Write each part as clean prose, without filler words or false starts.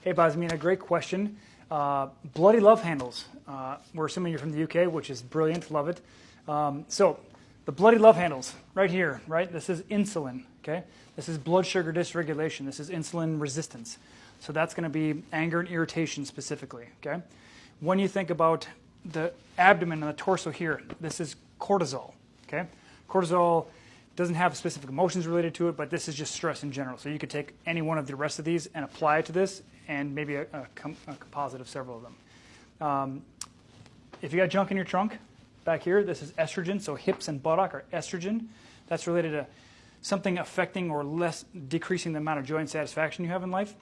Hey, Basmina, great question. Bloody love handles. We're assuming you're from the UK, which is brilliant. Love it. So the bloody love handles right here, right? This is insulin, okay? This is blood sugar dysregulation. This is insulin resistance. So that's going to be anger and irritation specifically, okay? When you think about the abdomen and the torso here, this is cortisol, okay? Cortisol doesn't have specific emotions related to it, but this is just stress in general. So you could take any one of the rest of these and apply it to this, and maybe a composite of several of them. If you got junk in your trunk, back here, this is estrogen. So hips and buttock are estrogen. That's related to something affecting or decreasing the amount of joy and satisfaction you have in life.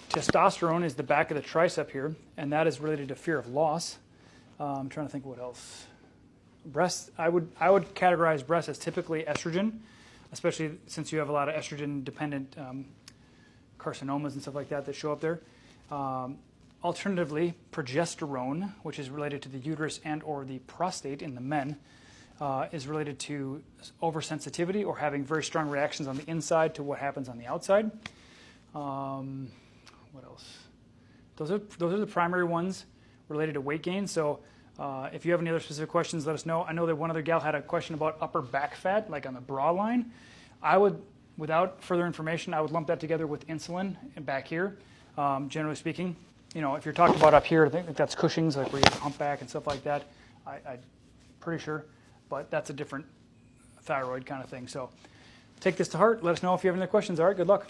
Testosterone is the back of the tricep here, and that is related to fear of loss. I'm trying to think what else. Breast, I would categorize breast as typically estrogen, especially since you have a lot of estrogen-dependent carcinomas and stuff like that that show up there. Alternatively, progesterone, which is related to the uterus and or the prostate in the men, is related to oversensitivity or having very strong reactions on the inside to what happens on the outside. What else? Those are the primary ones related to weight gain. So if you have any other specific questions, let us know. I know that one other gal had a question about upper back fat, like on the bra line. I would, without further information, I would lump that together with insulin and back here. Generally speaking, you know, if you're talking about up here, I think that's Cushing's, like where you have a humpback and stuff like that. I'm pretty sure, but that's a different thyroid kind of thing. So take this to heart. Let us know if you have any other questions. All right, good luck.